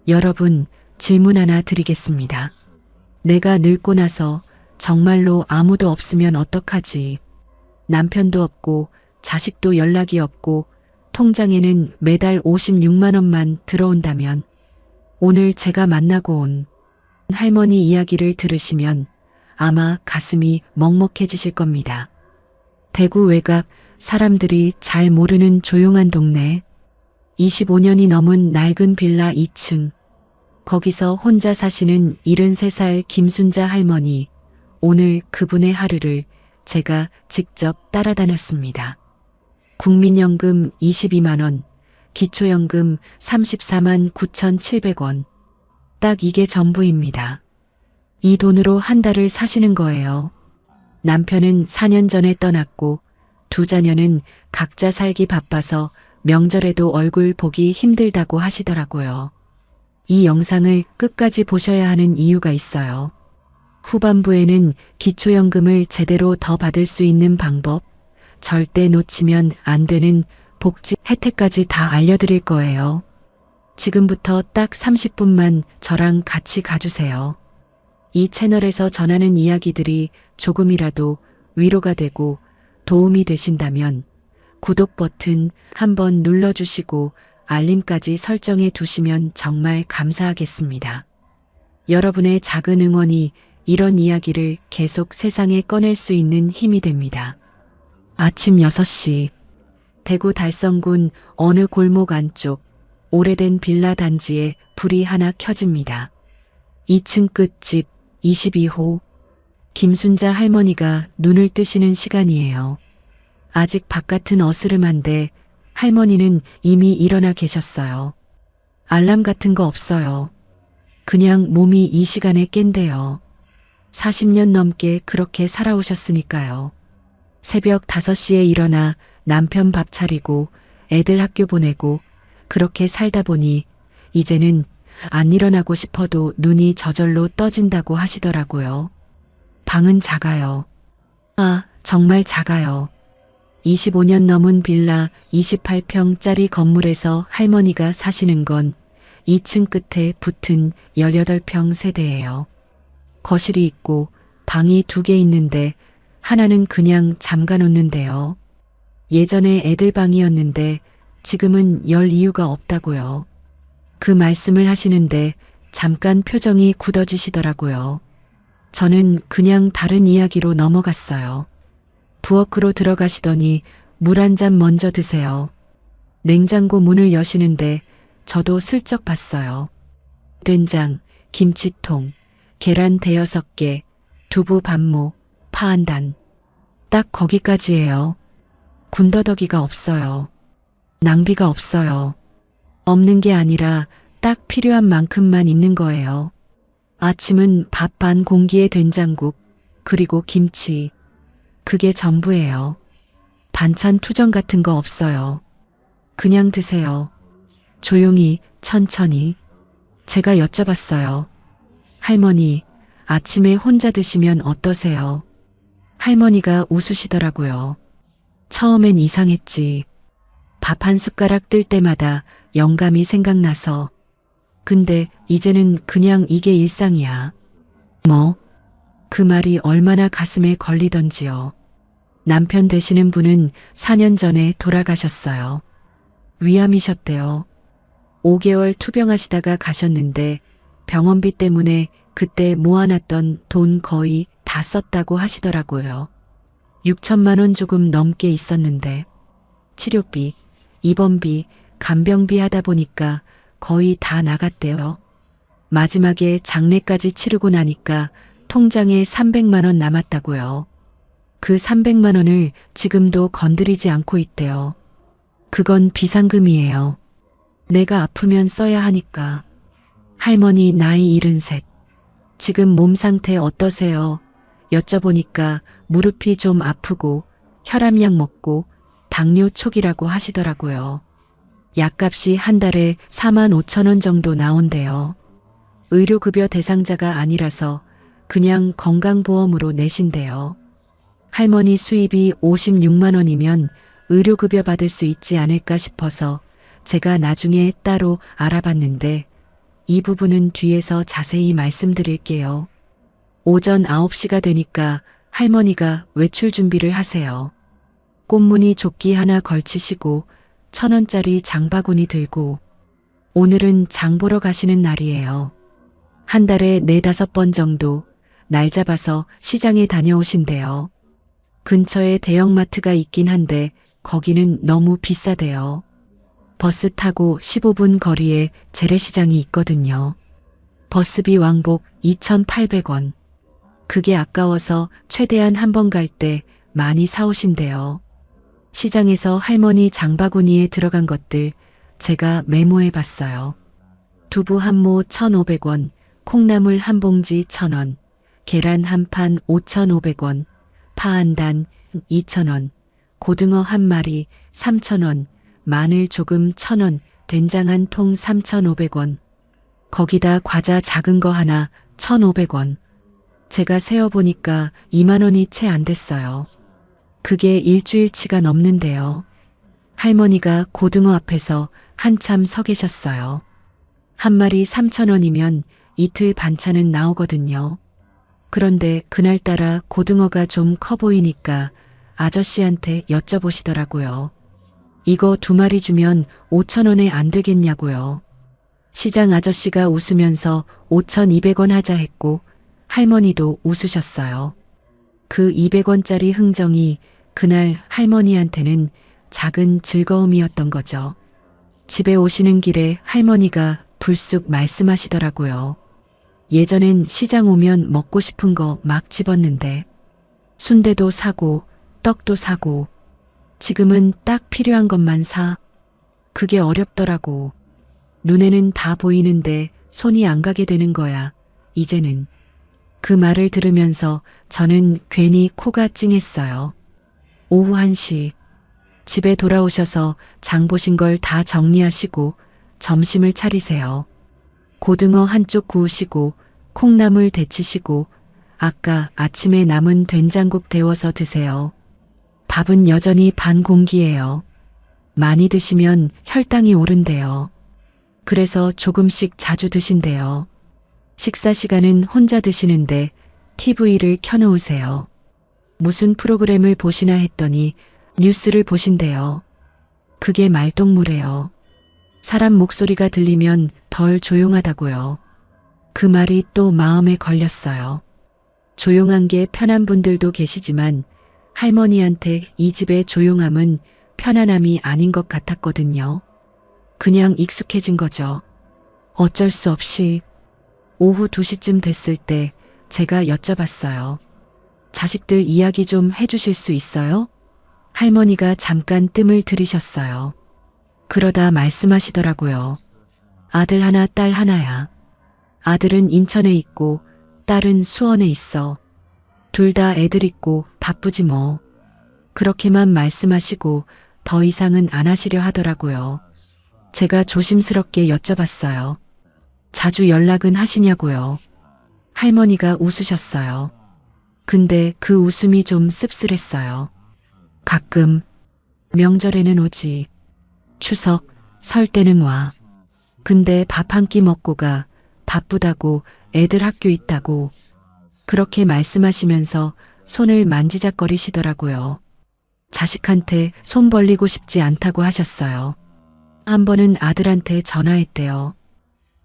여러분, 질문 하나 드리겠습니다. 내가 늙고 나서 정말로 아무도 없으면 어떡하지? 남편도 없고 자식도 연락이 없고 통장에는 매달 56만 원만 들어온다면 오늘 제가 만나고 온 할머니 이야기를 들으시면 아마 가슴이 먹먹해지실 겁니다. 대구 외곽 사람들이 잘 모르는 조용한 동네, 25년이 넘은 낡은 빌라 2층, 거기서 혼자 사시는 73살 김순자 할머니, 오늘 그분의 하루를 제가 직접 따라다녔습니다. 국민연금 22만 원, 기초연금 34만 9,700원. 딱 이게 전부입니다. 이 돈으로 한 달을 사시는 거예요. 남편은 4년 전에 떠났고 두 자녀는 각자 살기 바빠서 명절에도 얼굴 보기 힘들다고 하시더라고요. 이 영상을 끝까지 보셔야 하는 이유가 있어요. 후반부에는 기초연금을 제대로 더 받을 수 있는 방법, 절대 놓치면 안 되는 복지 혜택까지 다 알려드릴 거예요. 지금부터 딱 30분만 저랑 같이 가주세요. 이 채널에서 전하는 이야기들이 조금이라도 위로가 되고 도움이 되신다면 구독 버튼 한번 눌러주시고 알림까지 설정해 두시면 정말 감사하겠습니다. 여러분의 작은 응원이 이런 이야기를 계속 세상에 꺼낼 수 있는 힘이 됩니다. 아침 6시, 대구 달성군 어느 골목 안쪽 오래된 빌라 단지에 불이 하나 켜집니다. 2층 끝집 22호, 김순자 할머니가 눈을 뜨시는 시간이에요. 아직 바깥은 어스름한데 할머니는 이미 일어나 계셨어요. 알람 같은 거 없어요. 그냥 몸이 이 시간에 깬대요. 40년 넘게 그렇게 살아오셨으니까요. 새벽 5시에 일어나 남편 밥 차리고 애들 학교 보내고 그렇게 살다 보니 이제는 안 일어나고 싶어도 눈이 저절로 떠진다고 하시더라고요. 방은 작아요. 아, 정말 작아요. 25년 넘은 빌라 28평짜리 건물에서 할머니가 사시는 건 2층 끝에 붙은 18평 세대예요. 거실이 있고 방이 2개 있는데 하나는 그냥 잠가 놓는데요. 예전에 애들 방이었는데 지금은 열 이유가 없다고요. 그 말씀을 하시는데 잠깐 표정이 굳어지시더라고요. 저는 그냥 다른 이야기로 넘어갔어요. 부엌으로 들어가시더니 물 한 잔 먼저 드세요. 냉장고 문을 여시는데 저도 슬쩍 봤어요. 된장, 김치통, 계란 5개, 두부 반모, 파 한 단. 딱 거기까지예요. 군더더기가 없어요. 낭비가 없어요. 없는 게 아니라 딱 필요한 만큼만 있는 거예요. 아침은 밥 반 공기에 된장국, 그리고 김치. 그게 전부예요. 반찬 투정 같은 거 없어요. 그냥 드세요. 조용히, 천천히. 제가 여쭤봤어요. 할머니, 아침에 혼자 드시면 어떠세요? 할머니가 웃으시더라고요. 처음엔 이상했지. 밥 한 숟가락 뜰 때마다 영감이 생각나서. 근데 이제는 그냥 이게 일상이야. 뭐? 그 말이 얼마나 가슴에 걸리던지요. 남편 되시는 분은 4년 전에 돌아가셨어요. 위암이셨대요. 5개월 투병하시다가 가셨는데 병원비 때문에 그때 모아놨던 돈 거의 다 썼다고 하시더라고요. 6천만 원 조금 넘게 있었는데 치료비, 입원비, 간병비 하다 보니까 거의 다 나갔대요. 마지막에 장례까지 치르고 나니까 통장에 300만 원 남았다고요. 그 300만 원을 지금도 건드리지 않고 있대요. 그건 비상금이에요. 내가 아프면 써야 하니까. 할머니 나이 73. 지금 몸 상태 어떠세요? 여쭤보니까 무릎이 좀 아프고 혈압약 먹고 당뇨 초기라고 하시더라고요. 약값이 한 달에 4만 5천 원 정도 나온대요. 의료급여 대상자가 아니라서 그냥 건강보험으로 내신대요. 할머니 수입이 56만 원이면 의료급여 받을 수 있지 않을까 싶어서 제가 나중에 따로 알아봤는데 이 부분은 뒤에서 자세히 말씀드릴게요. 오전 9시가 되니까 할머니가 외출 준비를 하세요. 꽃무늬 조끼 하나 걸치시고 1,000원짜리 장바구니 들고 오늘은 장 보러 가시는 날이에요. 한 달에 4~5번 정도 날 잡아서 시장에 다녀오신대요. 근처에 대형마트가 있긴 한데 거기는 너무 비싸대요. 버스 타고 15분 거리에 재래시장이 있거든요. 버스비 왕복 2,800원. 그게 아까워서 최대한 한 번 갈 때 많이 사오신대요. 시장에서 할머니 장바구니에 들어간 것들 제가 메모해 봤어요. 두부 한 모 1,500원, 콩나물 한 봉지 1,000원, 계란 한 판 5,500원, 파 한 단 2,000원, 고등어 한 마리 3,000원, 마늘 조금 1,000원, 된장 한 통 3,500원. 거기다 과자 작은 거 하나 1,500원. 제가 세어보니까 2만 원이 채 안 됐어요. 그게 일주일치가 넘는데요. 할머니가 고등어 앞에서 한참 서 계셨어요. 한 마리 3,000원이면 이틀 반찬은 나오거든요. 그런데 그날따라 고등어가 좀 커 보이니까 아저씨한테 여쭤보시더라고요. 이거 2마리 주면 5,000원에 안 되겠냐고요. 시장 아저씨가 웃으면서 5,200원 하자 했고 할머니도 웃으셨어요. 그 200원짜리 흥정이 그날 할머니한테는 작은 즐거움이었던 거죠. 집에 오시는 길에 할머니가 불쑥 말씀하시더라고요. 예전엔 시장 오면 먹고 싶은 거 막 집었는데 순대도 사고 떡도 사고 지금은 딱 필요한 것만 사. 그게 어렵더라고. 눈에는 다 보이는데 손이 안 가게 되는 거야. 이제는. 그 말을 들으면서 저는 괜히 코가 찡했어요. 오후 1시. 집에 돌아오셔서 장 보신 걸 다 정리하시고 점심을 차리세요. 고등어 한쪽 구우시고 콩나물 데치시고 아까 아침에 남은 된장국 데워서 드세요. 밥은 여전히 반 공기예요. 많이 드시면 혈당이 오른대요. 그래서 조금씩 자주 드신대요. 식사 시간은 혼자 드시는데 TV를 켜놓으세요. 무슨 프로그램을 보시나 했더니 뉴스를 보신대요. 그게 말동무래요. 사람 목소리가 들리면 덜 조용하다고요. 그 말이 또 마음에 걸렸어요. 조용한 게 편한 분들도 계시지만 할머니한테 이 집의 조용함은 편안함이 아닌 것 같았거든요. 그냥 익숙해진 거죠. 어쩔 수 없이. 오후 2시쯤 됐을 때 제가 여쭤봤어요. 자식들 이야기 좀 해주실 수 있어요? 할머니가 잠깐 뜸을 들이셨어요. 그러다 말씀하시더라고요. 아들 하나, 딸 하나야. 아들은 인천에 있고 딸은 수원에 있어. 둘 다 애들 있고 바쁘지 뭐. 그렇게만 말씀하시고 더 이상은 안 하시려 하더라고요. 제가 조심스럽게 여쭤봤어요. 자주 연락은 하시냐고요. 할머니가 웃으셨어요. 근데 그 웃음이 좀 씁쓸했어요. 가끔 명절에는 오지. 추석, 설 때는 와. 근데 밥 한 끼 먹고 가. 바쁘다고, 애들 학교 있다고. 그렇게 말씀하시면서 손을 만지작거리시더라고요. 자식한테 손 벌리고 싶지 않다고 하셨어요. 한 번은 아들한테 전화했대요.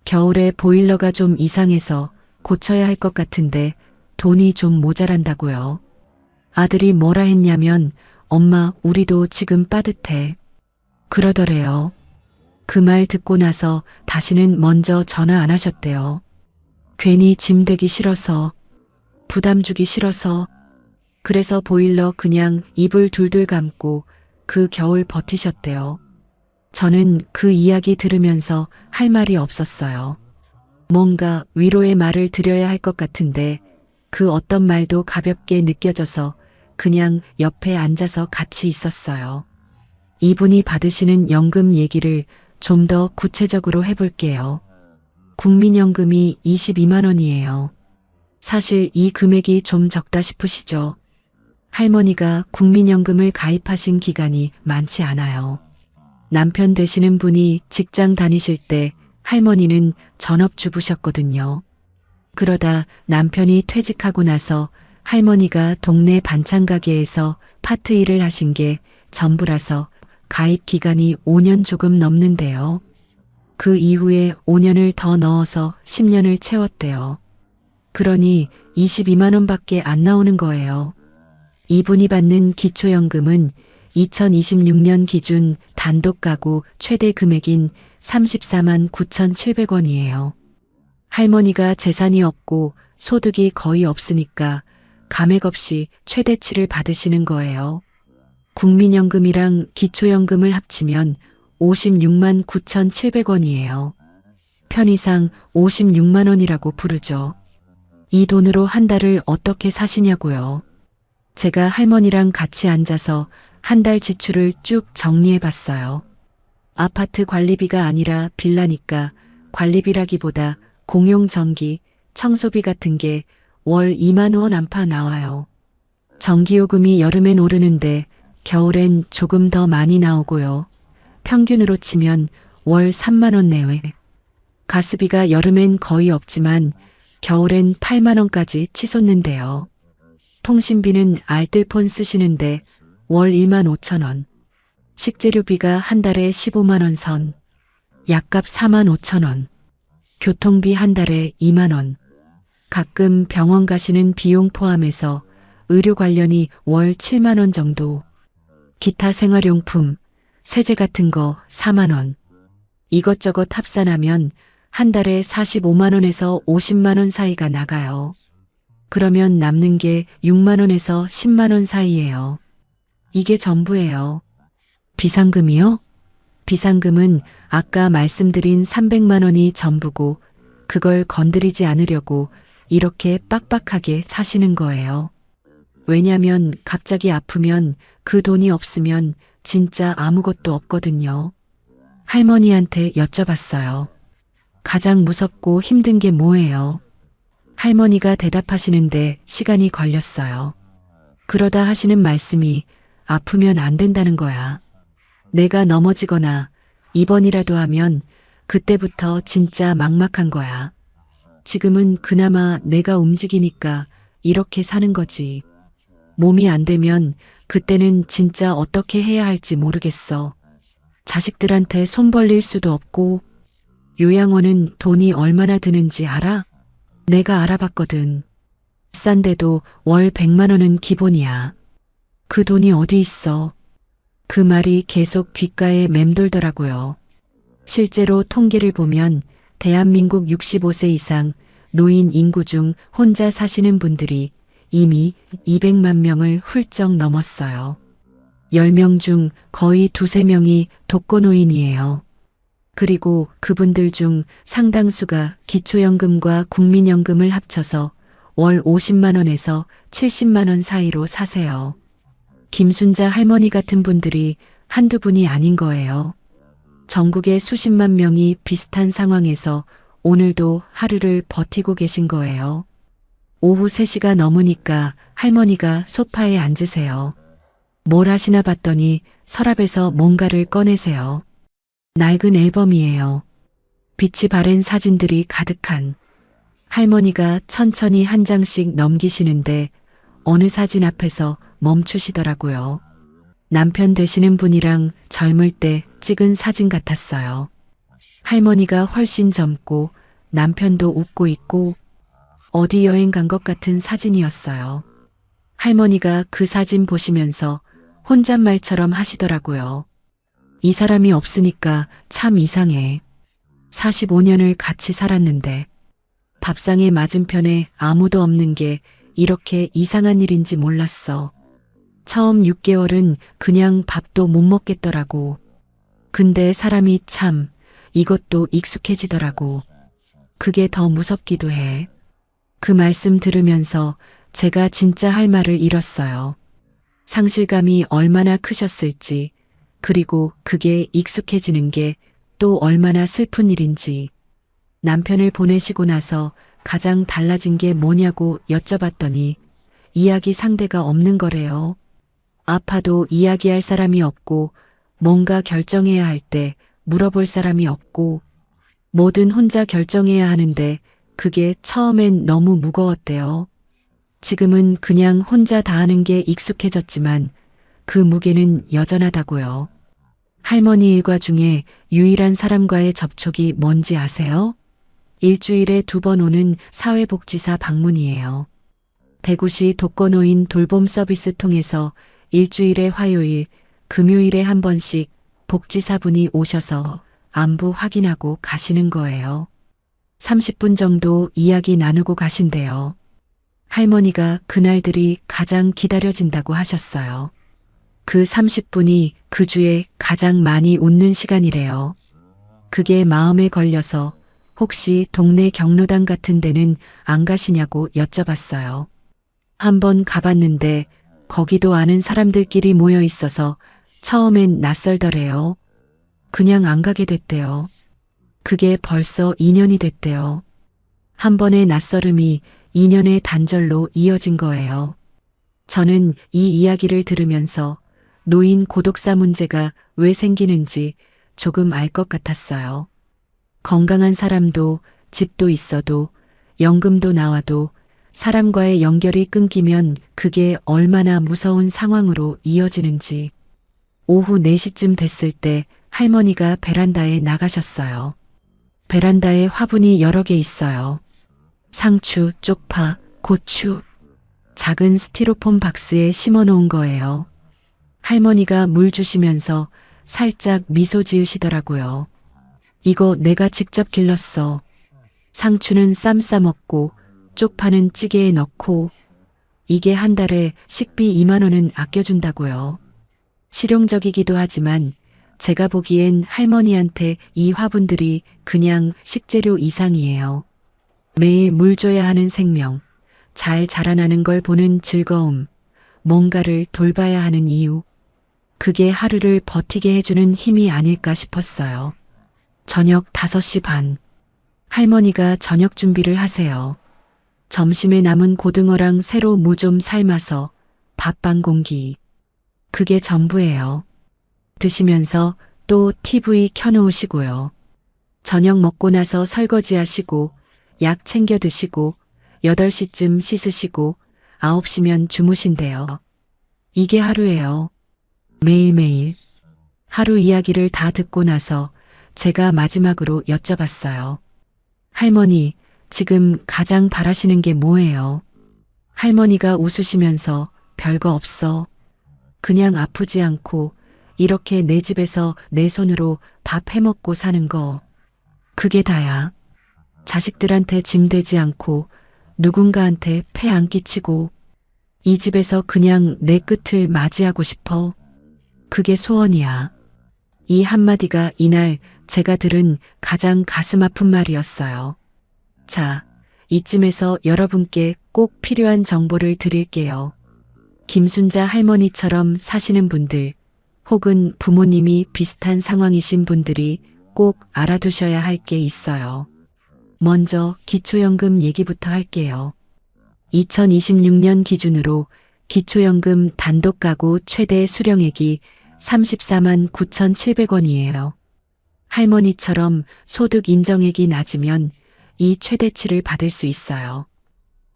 겨울에 보일러가 좀 이상해서 고쳐야 할 것 같은데 돈이 좀 모자란다고요. 아들이 뭐라 했냐면 엄마 우리도 지금 빠듯해. 그러더래요. 그 말 듣고 나서 다시는 먼저 전화 안 하셨대요. 괜히 짐 되기 싫어서, 부담 주기 싫어서. 그래서 보일러 그냥 이불 둘둘 감고 그 겨울 버티셨대요. 저는 그 이야기 들으면서 할 말이 없었어요. 뭔가 위로의 말을 드려야 할 것 같은데 그 어떤 말도 가볍게 느껴져서 그냥 옆에 앉아서 같이 있었어요. 이분이 받으시는 연금 얘기를 좀 더 구체적으로 해볼게요. 국민연금이 22만 원이에요. 사실 이 금액이 좀 적다 싶으시죠? 할머니가 국민연금을 가입하신 기간이 많지 않아요. 남편 되시는 분이 직장 다니실 때 할머니는 전업주부셨거든요. 그러다 남편이 퇴직하고 나서 할머니가 동네 반찬 가게에서 파트 일을 하신 게 전부라서 가입 기간이 5년 조금 넘는데요. 그 이후에 5년을 더 넣어서 10년을 채웠대요. 그러니 22만 원밖에 안 나오는 거예요. 이분이 받는 기초연금은 2026년 기준 단독 가구 최대 금액인 34만 9,700원이에요. 할머니가 재산이 없고 소득이 거의 없으니까 감액 없이 최대치를 받으시는 거예요. 국민연금이랑 기초연금을 합치면 56만 9,700원이에요. 편의상 56만 원이라고 부르죠. 이 돈으로 한 달을 어떻게 사시냐고요. 제가 할머니랑 같이 앉아서 한 달 지출을 쭉 정리해 봤어요. 아파트 관리비가 아니라 빌라니까 관리비라기보다 공용 전기, 청소비 같은 게 월 2만 원 안팎 나와요. 전기요금이 여름엔 오르는데 겨울엔 조금 더 많이 나오고요. 평균으로 치면 월 3만 원 내외. 가스비가 여름엔 거의 없지만 겨울엔 8만 원까지 치솟는데요. 통신비는 알뜰폰 쓰시는데 월 1만 5천 원. 식재료비가 한 달에 15만 원 선. 약값 4만 5천 원. 교통비 한 달에 2만 원. 가끔 병원 가시는 비용 포함해서 의료 관련이 월 7만 원 정도. 기타 생활용품, 세제 같은 거 4만 원. 이것저것 합산하면 한 달에 45만 원에서 50만 원 사이가 나가요. 그러면 남는 게 6만 원에서 10만 원 사이예요. 이게 전부예요. 비상금이요? 비상금은 아까 말씀드린 300만 원이 전부고 그걸 건드리지 않으려고 이렇게 빡빡하게 사시는 거예요. 왜냐면 갑자기 아프면 그 돈이 없으면 진짜 아무것도 없거든요. 할머니한테 여쭤봤어요. 가장 무섭고 힘든 게 뭐예요? 할머니가 대답하시는데 시간이 걸렸어요. 그러다 하시는 말씀이 아프면 안 된다는 거야. 내가 넘어지거나 입원이라도 하면 그때부터 진짜 막막한 거야. 지금은 그나마 내가 움직이니까 이렇게 사는 거지. 몸이 안 되면 그때는 진짜 어떻게 해야 할지 모르겠어. 자식들한테 손 벌릴 수도 없고. 요양원은 돈이 얼마나 드는지 알아? 내가 알아봤거든. 싼데도 월 100만 원은 기본이야. 그 돈이 어디 있어? 그 말이 계속 귓가에 맴돌더라고요. 실제로 통계를 보면 대한민국 65세 이상 노인 인구 중 혼자 사시는 분들이 이미 200만 명을 훌쩍 넘었어요. 10명 중 거의 2~3명이 독거노인이에요. 그리고 그분들 중 상당수가 기초연금과 국민연금을 합쳐서 월 50만 원에서 70만 원 사이로 사세요. 김순자 할머니 같은 분들이 한두 분이 아닌 거예요. 전국의 수십만 명이 비슷한 상황에서 오늘도 하루를 버티고 계신 거예요. 오후 3시가 넘으니까 할머니가 소파에 앉으세요. 뭘 하시나 봤더니 서랍에서 뭔가를 꺼내세요. 낡은 앨범이에요. 빛이 바랜 사진들이 가득한. 할머니가 천천히 한 장씩 넘기시는데 어느 사진 앞에서 멈추시더라고요. 남편 되시는 분이랑 젊을 때 찍은 사진 같았어요. 할머니가 훨씬 젊고 남편도 웃고 있고 어디 여행 간 것 같은 사진이었어요. 할머니가 그 사진 보시면서 혼잣말처럼 하시더라고요. 이 사람이 없으니까 참 이상해. 45년을 같이 살았는데 밥상의 맞은편에 아무도 없는 게 이렇게 이상한 일인지 몰랐어. 처음 6개월은 그냥 밥도 못 먹겠더라고. 근데 사람이 참 이것도 익숙해지더라고. 그게 더 무섭기도 해. 그 말씀 들으면서 제가 진짜 할 말을 잃었어요. 상실감이 얼마나 크셨을지, 그리고 그게 익숙해지는 게 또 얼마나 슬픈 일인지. 남편을 보내시고 나서 가장 달라진 게 뭐냐고 여쭤봤더니 이야기 상대가 없는 거래요. 아파도 이야기할 사람이 없고 뭔가 결정해야 할 때 물어볼 사람이 없고 뭐든 혼자 결정해야 하는데 그게 처음엔 너무 무거웠대요. 지금은 그냥 혼자 다 하는 게 익숙해졌지만 그 무게는 여전하다고요. 할머니 일과 중에 유일한 사람과의 접촉이 뭔지 아세요? 일주일에 2번 오는 사회복지사 방문이에요. 대구시 독거노인 돌봄 서비스 통해서 일주일에 화요일, 금요일에 한 번씩 복지사분이 오셔서 안부 확인하고 가시는 거예요. 30분 정도 이야기 나누고 가신대요. 할머니가 그날들이 가장 기다려진다고 하셨어요. 그 30분이 그 주에 가장 많이 웃는 시간이래요. 그게 마음에 걸려서 혹시 동네 경로당 같은 데는 안 가시냐고 여쭤봤어요. 한번 가봤는데 거기도 아는 사람들끼리 모여 있어서 처음엔 낯설더래요. 그냥 안 가게 됐대요. 그게 벌써 2년이 됐대요. 한 번의 낯설음이 2년의 단절로 이어진 거예요. 저는 이 이야기를 들으면서 노인 고독사 문제가 왜 생기는지 조금 알 것 같았어요. 건강한 사람도 집도 있어도 연금도 나와도 사람과의 연결이 끊기면 그게 얼마나 무서운 상황으로 이어지는지. 오후 4시쯤 됐을 때 할머니가 베란다에 나가셨어요. 베란다에 화분이 여러 개 있어요. 상추, 쪽파, 고추. 작은 스티로폼 박스에 심어 놓은 거예요. 할머니가 물 주시면서 살짝 미소 지으시더라고요. 이거 내가 직접 길렀어. 상추는 쌈 싸 먹고 쪽파는 찌개에 넣고 이게 한 달에 식비 2만 원은 아껴준다고요. 실용적이기도 하지만 제가 보기엔 할머니한테 이 화분들이 그냥 식재료 이상이에요. 매일 물 줘야 하는 생명, 잘 자라나는 걸 보는 즐거움, 뭔가를 돌봐야 하는 이유. 그게 하루를 버티게 해주는 힘이 아닐까 싶었어요. 저녁 5시 반. 할머니가 저녁 준비를 하세요. 점심에 남은 고등어랑 새로 무 좀 삶아서 밥 반 공기. 그게 전부예요. 드시면서 또 TV 켜놓으시고요. 저녁 먹고 나서 설거지 하시고 약 챙겨 드시고 8시쯤 씻으시고 9시면 주무신대요. 이게 하루예요. 매일매일. 하루 이야기를 다 듣고 나서 제가 마지막으로 여쭤봤어요. 할머니, 지금 가장 바라시는 게 뭐예요? 할머니가 웃으시면서 별거 없어. 그냥 아프지 않고 이렇게 내 집에서 내 손으로 밥 해먹고 사는 거. 그게 다야. 자식들한테 짐 되지 않고 누군가한테 폐 안 끼치고 이 집에서 그냥 내 끝을 맞이하고 싶어. 그게 소원이야. 이 한마디가 이날 제가 들은 가장 가슴 아픈 말이었어요. 자, 이쯤에서 여러분께 꼭 필요한 정보를 드릴게요. 김순자 할머니처럼 사시는 분들, 혹은 부모님이 비슷한 상황이신 분들이 꼭 알아두셔야 할 게 있어요. 먼저 기초연금 얘기부터 할게요. 2026년 기준으로 기초연금 단독가구 최대 수령액이 34만 9,700원이에요. 할머니처럼 소득 인정액이 낮으면 이 최대치를 받을 수 있어요.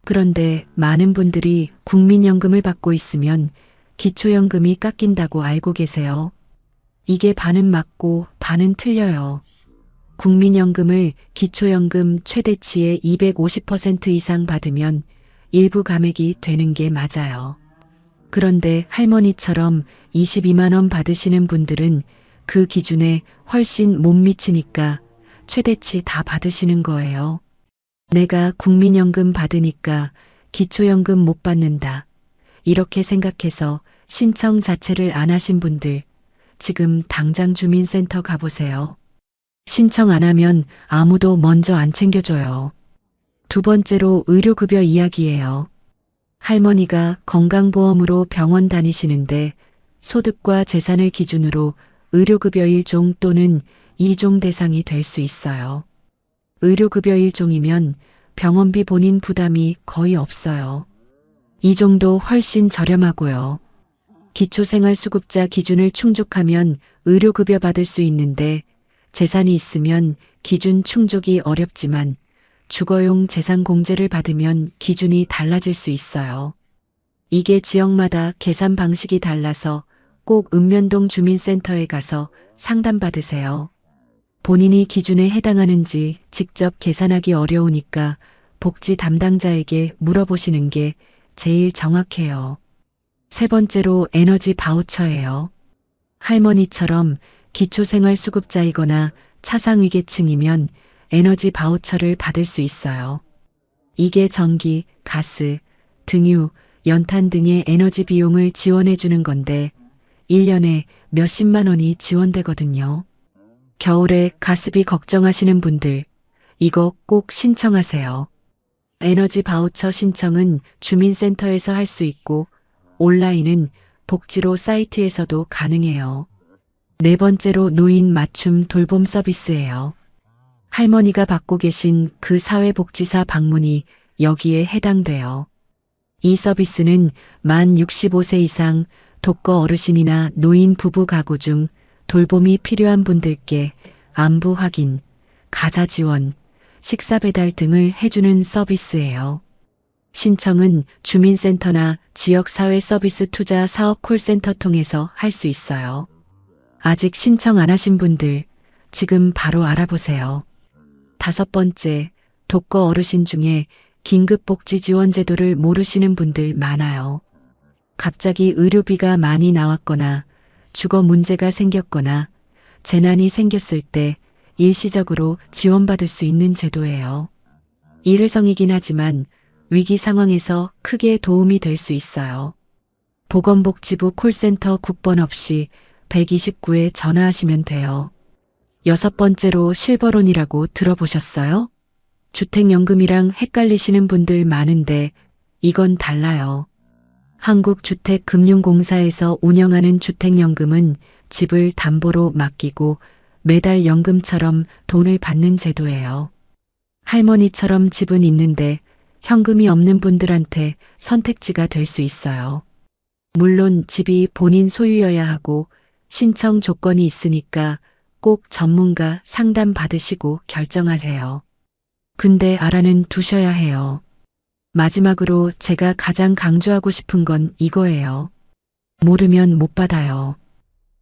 그런데 많은 분들이 국민연금을 받고 있으면 기초연금이 깎인다고 알고 계세요? 이게 반은 맞고 반은 틀려요. 국민연금을 기초연금 최대치의 250% 이상 받으면 일부 감액이 되는 게 맞아요. 그런데 할머니처럼 22만 원 받으시는 분들은 그 기준에 훨씬 못 미치니까 최대치 다 받으시는 거예요. 내가 국민연금 받으니까 기초연금 못 받는다. 이렇게 생각해서 신청 자체를 안 하신 분들, 지금 당장 주민센터 가보세요. 신청 안 하면 아무도 먼저 안 챙겨줘요. 두 번째로 의료급여 이야기예요. 할머니가 건강보험으로 병원 다니시는데 소득과 재산을 기준으로 의료급여 1종 또는 2종 대상이 될 수 있어요. 의료급여 1종이면 병원비 본인 부담이 거의 없어요. 2종도 훨씬 저렴하고요. 기초생활수급자 기준을 충족하면 의료급여 받을 수 있는데 재산이 있으면 기준 충족이 어렵지만 주거용 재산 공제를 받으면 기준이 달라질 수 있어요. 이게 지역마다 계산 방식이 달라서 꼭 읍면동 주민센터에 가서 상담받으세요. 본인이 기준에 해당하는지 직접 계산하기 어려우니까 복지 담당자에게 물어보시는 게 제일 정확해요. 세 번째로 에너지 바우처예요. 할머니처럼 기초생활수급자이거나 차상위계층이면 에너지 바우처를 받을 수 있어요. 이게 전기, 가스, 등유, 연탄 등의 에너지 비용을 지원해 주는 건데 1년에 몇십만 원이 지원되거든요. 겨울에 가스비 걱정하시는 분들, 이거 꼭 신청하세요. 에너지 바우처 신청은 주민센터에서 할 수 있고 온라인은 복지로 사이트에서도 가능해요. 네 번째로 노인 맞춤 돌봄 서비스예요. 할머니가 받고 계신 그 사회복지사 방문이 여기에 해당돼요. 이 서비스는 만 65세 이상 독거 어르신이나 노인 부부 가구 중 돌봄이 필요한 분들께 안부 확인, 가사 지원, 식사 배달 등을 해주는 서비스예요. 신청은 주민센터나 지역사회 서비스 투자 사업 콜센터 통해서 할 수 있어요. 아직 신청 안 하신 분들 지금 바로 알아보세요. 다섯 번째, 독거 어르신 중에 긴급복지지원제도를 모르시는 분들 많아요. 갑자기 의료비가 많이 나왔거나 주거 문제가 생겼거나 재난이 생겼을 때 일시적으로 지원받을 수 있는 제도예요. 일회성이긴 하지만 위기 상황에서 크게 도움이 될 수 있어요. 보건복지부 콜센터 국번 없이 129에 전화하시면 돼요. 여섯 번째로 실버론이라고 들어보셨어요? 주택연금이랑 헷갈리시는 분들 많은데 이건 달라요. 한국주택금융공사에서 운영하는 주택연금은 집을 담보로 맡기고 매달 연금처럼 돈을 받는 제도예요. 할머니처럼 집은 있는데 현금이 없는 분들한테 선택지가 될 수 있어요. 물론 집이 본인 소유여야 하고 신청 조건이 있으니까 꼭 전문가 상담 받으시고 결정하세요. 근데 알아는 두셔야 해요. 마지막으로 제가 가장 강조하고 싶은 건 이거예요. 모르면 못 받아요.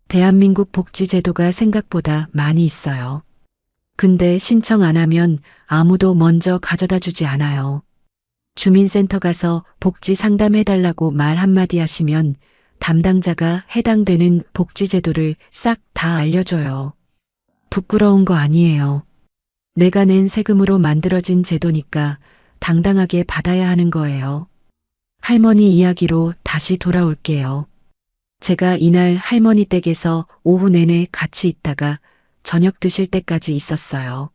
대한민국 복지제도가 생각보다 많이 있어요. 근데 신청 안 하면 아무도 먼저 가져다 주지 않아요. 주민센터 가서 복지 상담해달라고 말 한마디 하시면 담당자가 해당되는 복지제도를 싹 다 알려줘요. 부끄러운 거 아니에요. 내가 낸 세금으로 만들어진 제도니까 당당하게 받아야 하는 거예요. 할머니 이야기로 다시 돌아올게요. 제가 이날 할머니 댁에서 오후 내내 같이 있다가 저녁 드실 때까지 있었어요.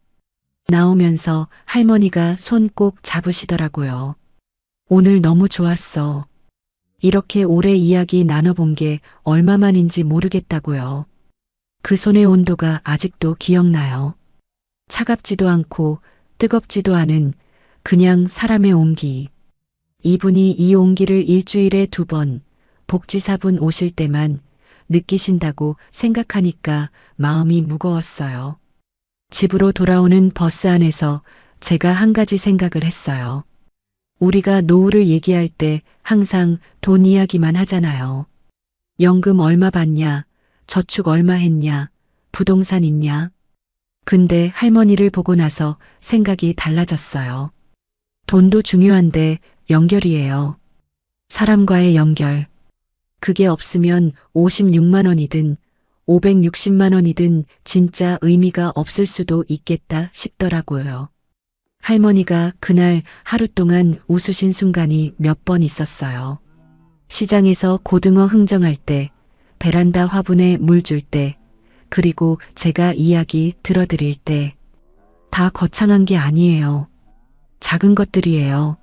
나오면서 할머니가 손 꼭 잡으시더라고요. 오늘 너무 좋았어. 이렇게 오래 이야기 나눠본 게 얼마만인지 모르겠다고요. 그 손의 온도가 아직도 기억나요. 차갑지도 않고 뜨겁지도 않은 그냥 사람의 온기. 이분이 이 온기를 일주일에 2번 복지사분 오실 때만 느끼신다고 생각하니까 마음이 무거웠어요. 집으로 돌아오는 버스 안에서 제가 한 가지 생각을 했어요. 우리가 노후를 얘기할 때 항상 돈 이야기만 하잖아요. 연금 얼마 받냐, 저축 얼마 했냐, 부동산 있냐. 근데 할머니를 보고 나서 생각이 달라졌어요. 돈도 중요한데 연결이에요. 사람과의 연결. 그게 없으면 56만 원이든 560만 원이든 진짜 의미가 없을 수도 있겠다 싶더라고요. 할머니가 그날 하루 동안 웃으신 순간이 몇 번 있었어요. 시장에서 고등어 흥정할 때, 베란다 화분에 물 줄 때, 그리고 제가 이야기 들어드릴 때. 다 거창한 게 아니에요. 작은 것들이에요.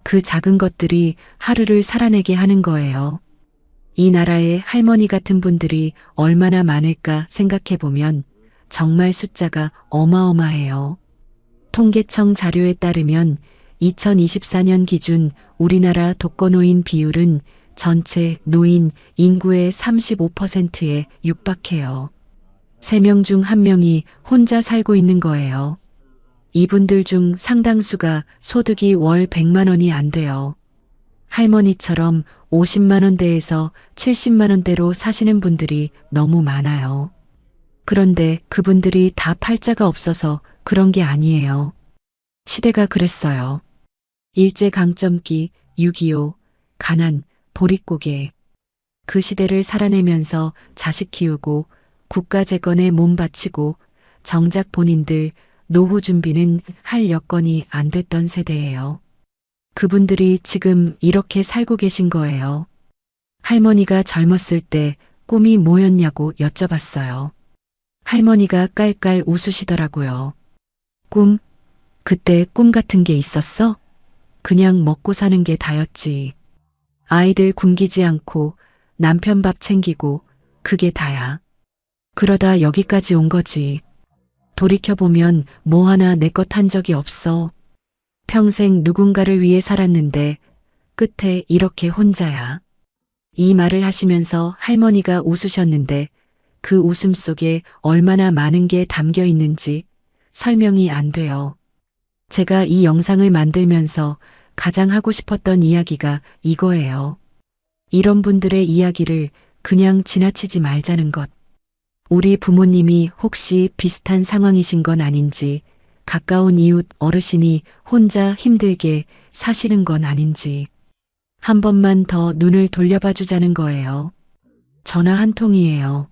그 작은 것들이 하루를 살아내게 하는 거예요. 이 나라에 할머니 같은 분들이 얼마나 많을까 생각해보면 정말 숫자가 어마어마해요. 통계청 자료에 따르면 2024년 기준 우리나라 독거노인 비율은 전체 노인 인구의 35%에 육박해요. 3명 중 1명이 혼자 살고 있는 거예요. 이분들 중 상당수가 소득이 월 100만 원이 안 돼요. 할머니처럼 50만 원대에서 70만 원대로 사시는 분들이 너무 많아요. 그런데 그분들이 다 팔자가 없어서 그런 게 아니에요. 시대가 그랬어요. 일제강점기, 6.25, 가난, 보릿고개. 그 시대를 살아내면서 자식 키우고 국가 재건에 몸 바치고 정작 본인들 노후 준비는 할 여건이 안 됐던 세대예요. 그분들이 지금 이렇게 살고 계신 거예요. 할머니가 젊었을 때 꿈이 뭐였냐고 여쭤봤어요. 할머니가 깔깔 웃으시더라고요. 꿈? 그때 꿈 같은 게 있었어? 그냥 먹고 사는 게 다였지. 아이들 굶기지 않고 남편 밥 챙기고 그게 다야. 그러다 여기까지 온 거지. 돌이켜보면 뭐 하나 내 것 한 적이 없어. 평생 누군가를 위해 살았는데 끝에 이렇게 혼자야. 이 말을 하시면서 할머니가 웃으셨는데 그 웃음 속에 얼마나 많은 게 담겨 있는지 설명이 안 돼요. 제가 이 영상을 만들면서 가장 하고 싶었던 이야기가 이거예요. 이런 분들의 이야기를 그냥 지나치지 말자는 것. 우리 부모님이 혹시 비슷한 상황이신 건 아닌지, 가까운 이웃 어르신이 혼자 힘들게 사시는 건 아닌지, 한 번만 더 눈을 돌려봐 주자는 거예요. 전화 한 통이에요.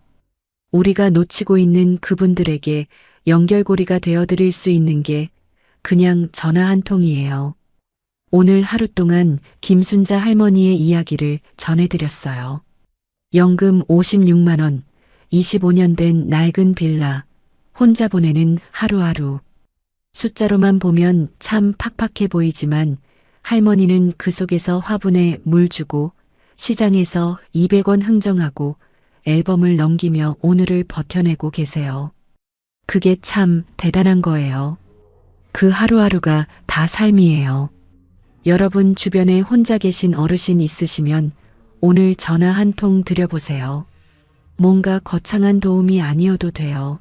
우리가 놓치고 있는 그분들에게 연결고리가 되어 드릴 수 있는 게 그냥 전화 한 통이에요. 오늘 하루 동안 김순자 할머니의 이야기를 전해드렸어요. 연금 56만 원, 25년 된 낡은 빌라, 혼자 보내는 하루하루. 숫자로만 보면 참 팍팍해 보이지만 할머니는 그 속에서 화분에 물 주고 시장에서 200원 흥정하고 앨범을 넘기며 오늘을 버텨내고 계세요. 그게 참 대단한 거예요. 그 하루하루가 다 삶이에요. 여러분 주변에 혼자 계신 어르신 있으시면 오늘 전화 한 통 드려보세요. 뭔가 거창한 도움이 아니어도 돼요.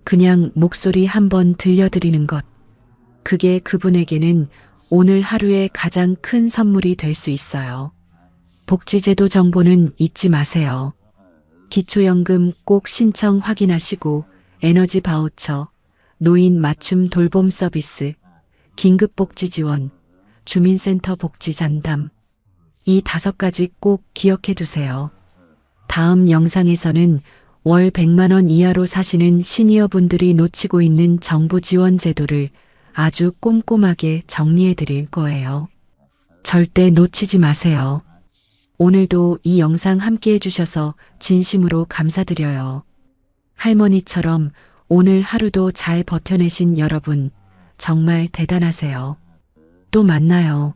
그냥 목소리 한번 들려드리는 것. 그게 그분에게는 오늘 하루의 가장 큰 선물이 될 수 있어요. 복지제도 정보는 잊지 마세요. 기초연금 꼭 신청 확인하시고 에너지 바우처, 노인 맞춤 돌봄 서비스, 긴급복지 지원, 주민센터 복지 잔담. 이 5가지 꼭 기억해 두세요. 다음 영상에서는 월 100만 원 이하로 사시는 시니어 분들이 놓치고 있는 정부 지원 제도를 아주 꼼꼼하게 정리해 드릴 거예요. 절대 놓치지 마세요. 오늘도 이 영상 함께 해주셔서 진심으로 감사드려요. 할머니처럼 오늘 하루도 잘 버텨내신 여러분, 정말 대단하세요. 또 만나요.